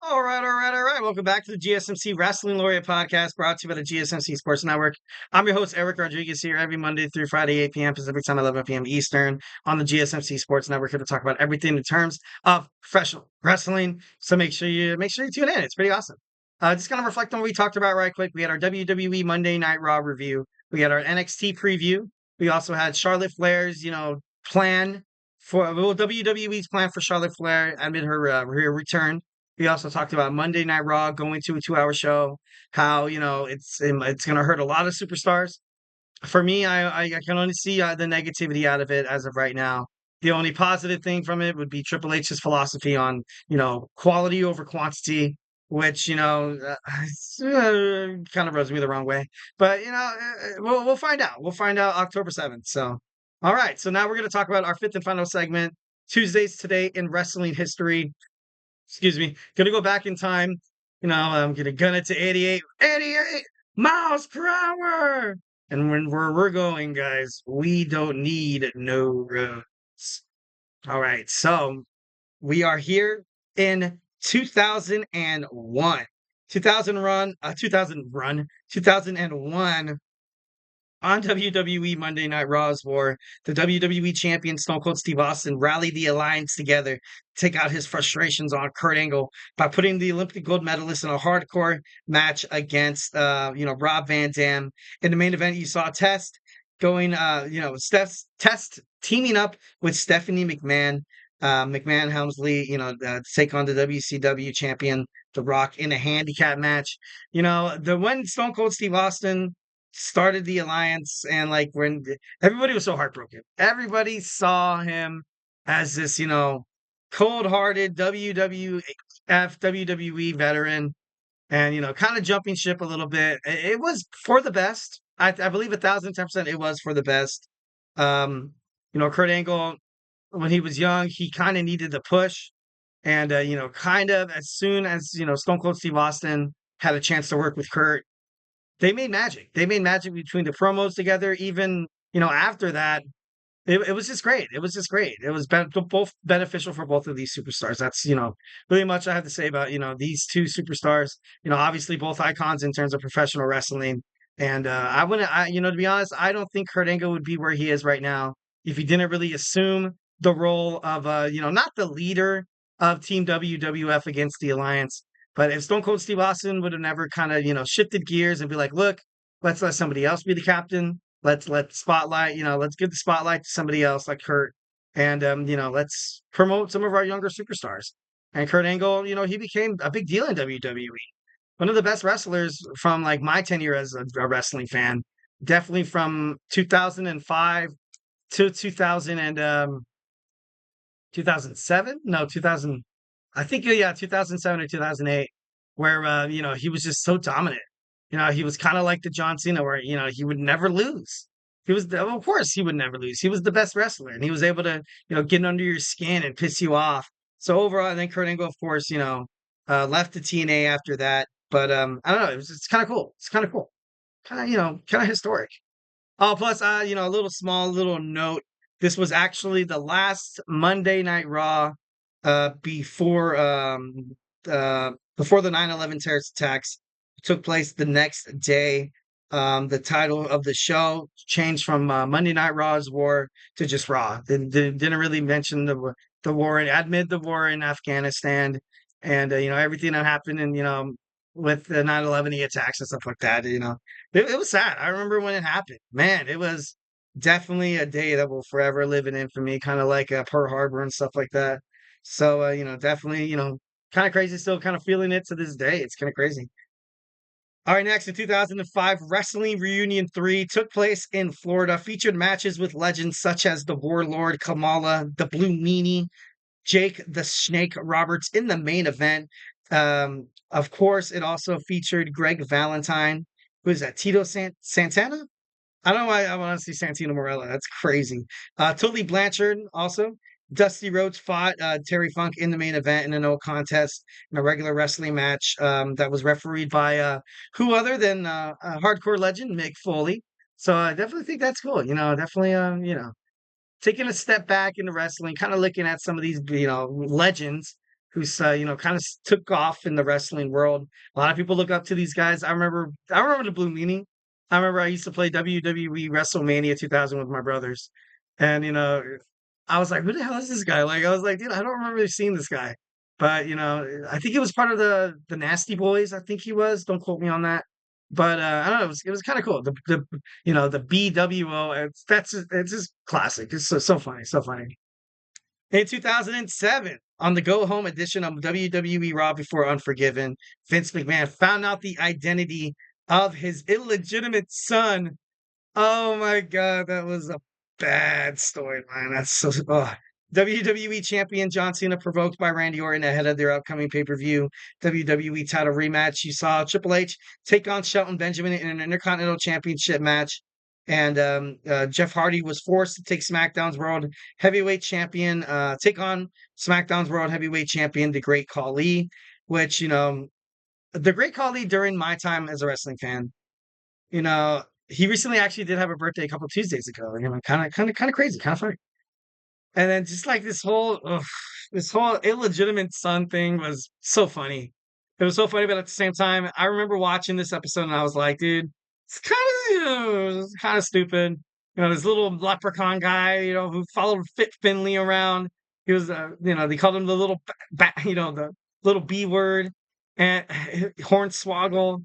All right. Welcome back to the GSMC Wrestling Laureate podcast brought to you by the GSMC Sports Network. I'm your host, Eric Rodriguez, here every Monday through Friday, 8 p.m. Pacific Time, 11 p.m. Eastern on the GSMC Sports Network, here to talk about everything in terms of professional wrestling. So make sure you tune in. It's pretty awesome. Just kind of reflect on what we talked about right quick. We had our WWE Monday Night Raw review. We had our NXT preview. We also had Charlotte Flair's, plan WWE's plan for Charlotte Flair amid her return. We also talked about Monday Night Raw going to a 2-hour show, how, it's going to hurt a lot of superstars. For me, I can only see the negativity out of it as of right now. The only positive thing from it would be Triple H's philosophy on, quality over quantity, which, kind of rubs me the wrong way. But, we'll find out. We'll find out October 7th. So, all right. So now we're going to talk about our fifth and final segment, Tuesdays Today in Wrestling History. Excuse me, gonna go back in time. I'm gonna gun it to 88 miles per hour. And where we're going, guys, we don't need no roads. All right, so we are here in 2001. 2001 on WWE Monday Night Raw's War, the WWE champion Stone Cold Steve Austin rallied the alliance together to take out his frustrations on Kurt Angle by putting the Olympic gold medalist in a hardcore match against, Rob Van Dam. In the main event, you saw Test going, Test teaming up with Stephanie McMahon, McMahon Helmsley, to take on the WCW champion, The Rock, in a handicap match. When Stone Cold Steve Austin started the alliance, and like when everybody was so heartbroken, everybody saw him as this cold-hearted WWE veteran, and kind of jumping ship a little bit. It was for the best. I believe 1,010% it was for the best. Kurt Angle, when he was young, he kind of needed the push, and kind of as soon as Stone Cold Steve Austin had a chance to work with Kurt, they made magic. They made magic between the promos together. Even after that, it was just great. It was just great. It was both beneficial for both of these superstars. That's really much I have to say about these two superstars. Obviously both icons in terms of professional wrestling. And I wouldn't. To be honest, I don't think Kurt Angle would be where he is right now if he didn't really assume the role of not the leader of Team WWF against the Alliance. But if Stone Cold Steve Austin would have never kind of, shifted gears and be like, look, let's let somebody else be the captain. Let's spotlight, let's give the spotlight to somebody else like Kurt. And let's promote some of our younger superstars. And Kurt Angle, he became a big deal in WWE. One of the best wrestlers from like my tenure as a wrestling fan. Definitely from 2005 to 2000 and 2007? No, 2000. I think, yeah, 2007 or 2008, where, he was just so dominant. He was kind of like the John Cena, where, he would never lose. Of course, he would never lose. He was the best wrestler, and he was able to, get under your skin and piss you off. So overall, I think Kurt Angle, of course, left the TNA after that. But I don't know. It's kind of cool. It's kind of cool. Kind of historic. Oh, plus, a little note. This was actually the last Monday Night Raw before the 9/11 terrorist attacks took place the next day. The title of the show changed from Monday Night Raw's War to just Raw. Didn't really mention the war and admit the war in Afghanistan, and everything that happened, and with the 9/11 attacks and stuff like that. It was sad. I remember when it happened. Man, it was definitely a day that will forever live in infamy, kind of like Pearl Harbor and stuff like that. So, definitely, kind of crazy, still kind of feeling it to this day. It's kind of crazy. All right, next in 2005, Wrestling Reunion 3 took place in Florida, featured matches with legends such as the Warlord Kamala, the Blue Meanie, Jake the Snake Roberts in the main event. Of course, it also featured Greg Valentine. Who is that? Tito Santana? I don't know why I want to see Santino Morella. That's crazy. Tully Blanchard also. Dusty Rhodes fought Terry Funk in the main event in a no contest in a regular wrestling match that was refereed by who other than a hardcore legend, Mick Foley. So I definitely think that's cool. Definitely, taking a step back into wrestling, kind of looking at some of these, legends who's kind of took off in the wrestling world. A lot of people look up to these guys. I remember the Blue Meanie. I remember I used to play WWE WrestleMania 2000 with my brothers, and I was like, who the hell is this guy? Like, I was like, dude, I don't remember seeing this guy. But I think he was part of the Nasty Boys. I think he was. Don't quote me on that. But I don't know. It was kind of cool. The BWO. It's just classic. It's so funny, so funny. In 2007, on the go home edition of WWE Raw before Unforgiven, Vince McMahon found out the identity of his illegitimate son. Oh my God, that was a bad storyline. That's so. Ugh. WWE Champion John Cena provoked by Randy Orton ahead of their upcoming pay-per-view WWE title rematch. You saw Triple H take on Shelton Benjamin in an Intercontinental Championship match, and Jeff Hardy was forced to take SmackDown's World Heavyweight Champion, take on SmackDown's World Heavyweight Champion, the Great Khali, which the Great Khali during my time as a wrestling fan, he recently actually did have a birthday a couple Tuesdays ago. Kind of crazy, kind of funny. And then just like this whole illegitimate son thing was so funny. It was so funny, but at the same time, I remember watching this episode and I was like, dude, it's kind of stupid. This little leprechaun guy, who followed Fit Finley around. He was, they called him the little the little B word, and Hornswoggle.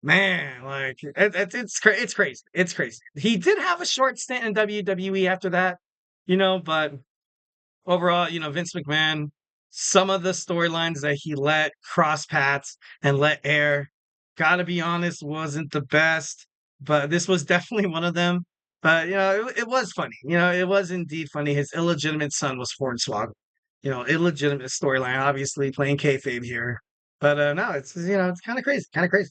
Man, like it's crazy. It's crazy. He did have a short stint in WWE after that, but overall, Vince McMahon, some of the storylines that he let cross paths and let air, gotta be honest, wasn't the best. But this was definitely one of them. But it was funny. It was indeed funny. His illegitimate son was Hornswoggle. Illegitimate storyline, obviously playing kayfabe here. But no, it's kind of crazy, kind of crazy.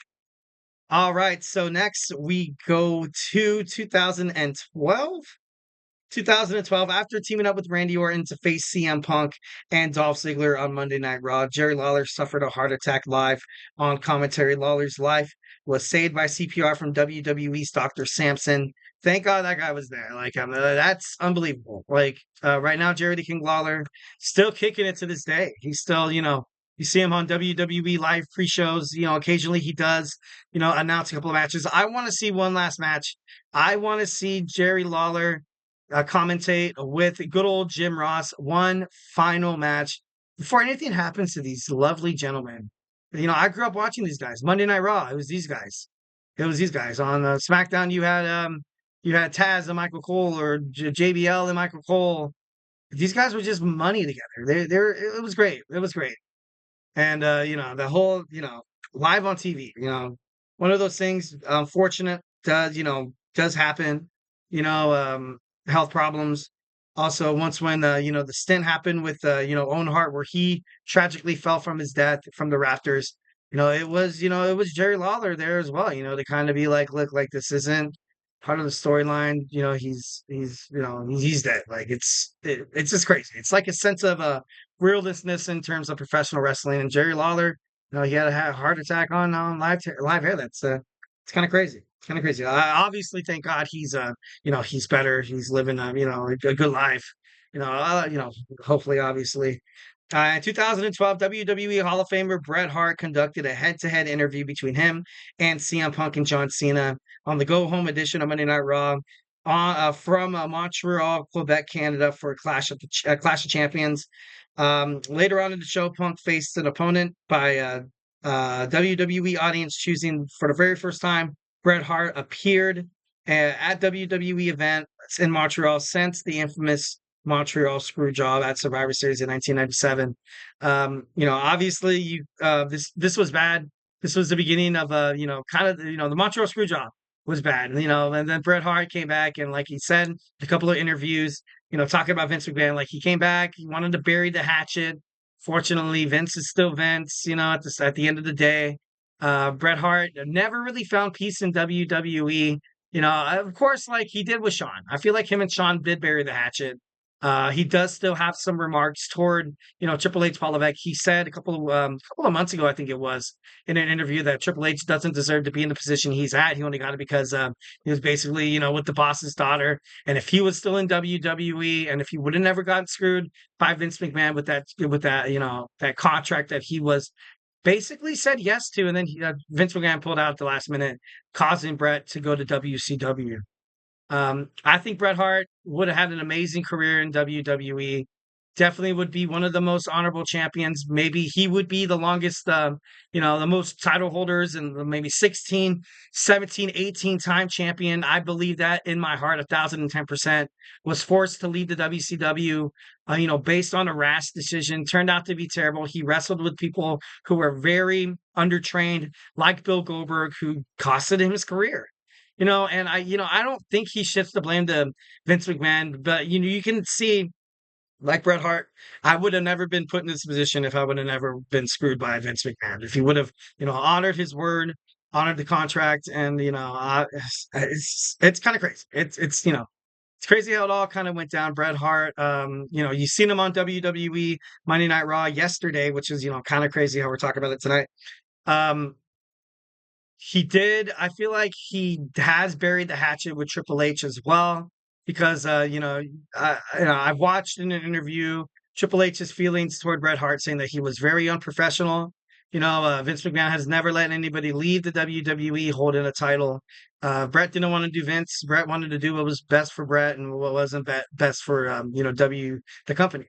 All right, so next we go to 2012. 2012, after teaming up with Randy Orton to face CM Punk and Dolph Ziggler on Monday Night Raw, Jerry Lawler suffered a heart attack live on commentary. Lawler's life was saved by CPR from WWE's Dr. Sampson. Thank God that guy was there. Like, that's unbelievable. Like, right now, Jerry the King Lawler still kicking it to this day. He's still, you see him on WWE live pre-shows. Occasionally he does, announce a couple of matches. I want to see one last match. I want to see Jerry Lawler commentate with good old Jim Ross one final match before anything happens to these lovely gentlemen. I grew up watching these guys. Monday Night Raw, it was these guys. It was these guys. On SmackDown, you had Taz and Michael Cole, or JBL and Michael Cole. These guys were just money together. It was great. It was great. And the whole, live on TV, one of those things, unfortunate, does happen. Health problems. Also, once when the stint happened with Owen Hart, where he tragically fell from his death from the rafters. It was Jerry Lawler there as well. To kind of be like, look, like this isn't part of the storyline. He's dead. Like it's just crazy. It's like a sense of realisness in terms of professional wrestling. And Jerry Lawler, he had a heart attack on live air. That's it's kind of crazy. It's kind of crazy. I obviously thank God he's better. He's living a good life. Hopefully, obviously. In 2012, WWE Hall of Famer Bret Hart conducted a head-to-head interview between him and CM Punk and John Cena on the go-home edition of Monday Night Raw from Montreal, Quebec, Canada, for a Clash of Champions. Later on in the show, Punk faced an opponent by WWE audience choosing for the very first time. Bret Hart appeared at WWE event in Montreal since the infamous Montreal Screwjob at Survivor Series in 1997. Obviously, this was bad. This was the beginning of the Montreal Screwjob was bad. And then Bret Hart came back, and like he said, a couple of interviews, talking about Vince McMahon, like he came back, he wanted to bury the hatchet. Fortunately, Vince is still Vince. At the end of the day, Bret Hart never really found peace in WWE. Of course, like he did with Shawn. I feel like him and Shawn did bury the hatchet. He does still have some remarks toward, Triple H, Paul Levesque. He said a couple of months ago, I think it was, in an interview that Triple H doesn't deserve to be in the position he's at. He only got it because he was basically, with the boss's daughter. And if he was still in WWE, and if he would have never gotten screwed by Vince McMahon with that, that contract that he was basically said yes to, and then Vince McMahon pulled out at the last minute, causing Brett to go to WCW. I think Bret Hart would have had an amazing career in WWE. Definitely would be one of the most honorable champions. Maybe he would be the longest, the most title holders, and maybe 16, 17, 18-time champion. I believe that in my heart, 1,010%. Was forced to leave the WCW, based on a rash decision. Turned out to be terrible. He wrestled with people who were very undertrained, like Bill Goldberg, who costed him his career. And I don't think he shifts the blame to Vince McMahon, but you can see, like Bret Hart, I would have never been put in this position if I would have never been screwed by Vince McMahon. If he would have, honored his word, honored the contract, and it's kind of crazy. It's crazy how it all kind of went down. Bret Hart, you seen him on WWE Monday Night Raw yesterday, which is kind of crazy how we're talking about it tonight. He did. I feel like he has buried the hatchet with Triple H as well, because I've watched in an interview Triple H's feelings toward Bret Hart, saying that he was very unprofessional. Vince McMahon has never let anybody leave the WWE holding a title. Bret didn't want to do Vince. Bret wanted to do what was best for Bret and what wasn't best for the company.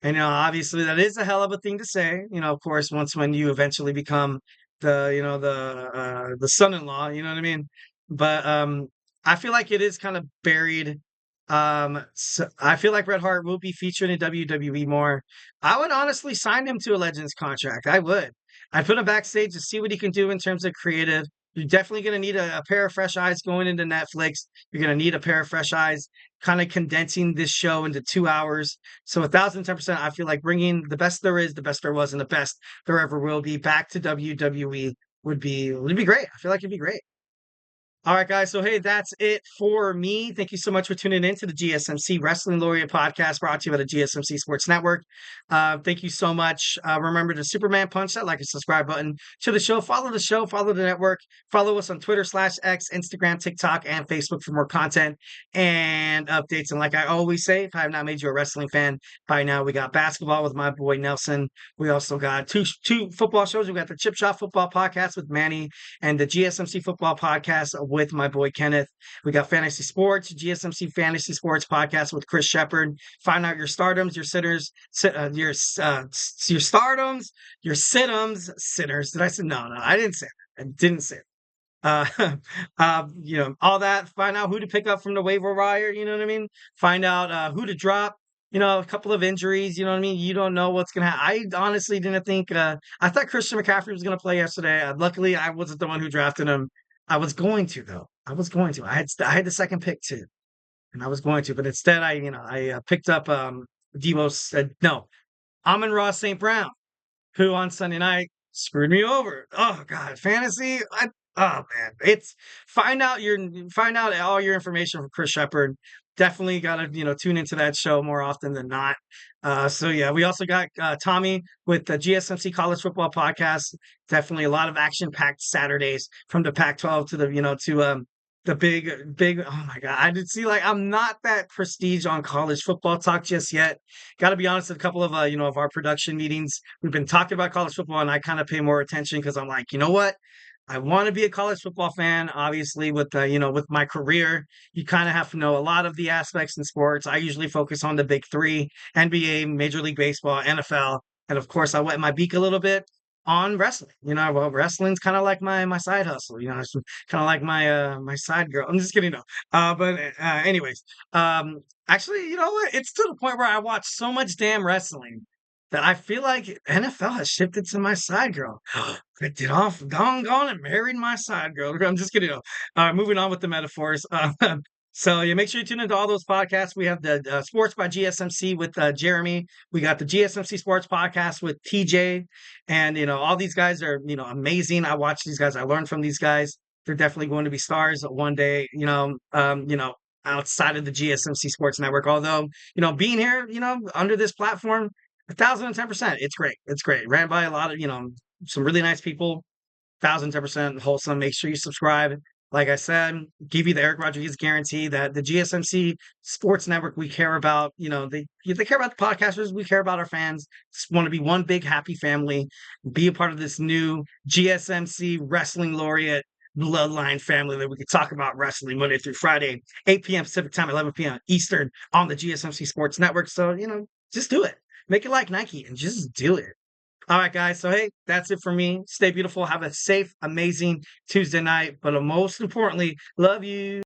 And obviously that is a hell of a thing to say. Of course, when you eventually become the son-in-law, you know what I mean? But I feel like it is kind of buried. So I feel like Bret Hart will be featured in WWE more. I would honestly sign him to a Legends contract. I would. I'd put him backstage to see what he can do in terms of creative. You're definitely going to need a pair of fresh eyes going into Netflix. You're going to need a pair of fresh eyes kind of condensing this show into 2 hours. So 1,010%, I feel like bringing the best there is, the best there was, and the best there ever will be back to WWE would be great. I feel like it'd be great. All right, guys. So, hey, that's it for me. Thank you so much for tuning in to the GSMC Wrestling Laureate podcast brought to you by the GSMC Sports Network. Thank you so much. Remember to Superman punch that like and subscribe button to the show. Follow the show, follow the network, follow us on Twitter/X, Instagram, TikTok, and Facebook for more content and updates. And like I always say, if I have not made you a wrestling fan by now, we got basketball with my boy Nelson. We also got two football shows. We got the Chip Shot Football Podcast with Manny and the GSMC Football Podcast with my boy Kenneth. We got fantasy sports, GSMC Fantasy Sports Podcast with Chris Shepard. Find out your stardoms, your sitters, your stardoms, your situms, sinners. Did I say no? I didn't say it. I didn't say it. All that. Find out who to pick up from the waiver wire. You know what I mean? Find out who to drop. A couple of injuries. You know what I mean? You don't know what's gonna happen. I honestly didn't think. I thought Christian McCaffrey was gonna play yesterday. Luckily, I wasn't the one who drafted him. I was going to though. I was going to. I had the second pick too, and I was going to, but instead I picked up Debo. No, Amon-Ra St. Brown, who on Sunday night screwed me over. Oh God, fantasy. Oh man, it's find out all your information from Chris Shepard. Definitely got to tune into that show more often than not. So yeah, we also got Tommy with the GSMC College Football Podcast. Definitely a lot of action-packed Saturdays from the Pac-12 to the big. Oh my God, I did see I'm not that prestige on college football talk just yet. Got to be honest, a couple of of our production meetings, we've been talking about college football, and I kind of pay more attention because I'm like, you know what? I want to be a college football fan. Obviously, with with my career, you kind of have to know a lot of the aspects in sports. I usually focus on the big three: NBA, Major League Baseball, NFL, and of course, I wet my beak a little bit on wrestling. Well, wrestling's kind of like my side hustle. It's kind of like my side girl. I'm just kidding, no. But anyways, actually, you know what? It's to the point where I watch so much damn wrestling that I feel like NFL has shifted to my side girl. I did off, gone, and married my side girl. I'm just kidding. Moving on with the metaphors. So yeah, make sure you tune into all those podcasts. We have the Sports by GSMC with Jeremy. We got the GSMC Sports Podcast with TJ, and all these guys are amazing. I watch these guys. I learn from these guys. They're definitely going to be stars one day. outside of the GSMC Sports Network. Although, being here, under this platform, 1,010%. It's great. It's great. Ran by a lot of, some really nice people. 1,010% wholesome. Make sure you subscribe. Like I said, give you the Eric Rodriguez guarantee that the GSMC Sports Network, we care about, they care about the podcasters. We care about our fans. Just want to be one big happy family, be a part of this new GSMC Wrestling Laureate bloodline family that we can talk about wrestling Monday through Friday, 8 p.m. Pacific time, 11 p.m. Eastern on the GSMC Sports Network. So, just do it. Make it like Nike and just do it. All right, guys. So, hey, that's it for me. Stay beautiful. Have a safe, amazing Tuesday night. But most importantly, love you.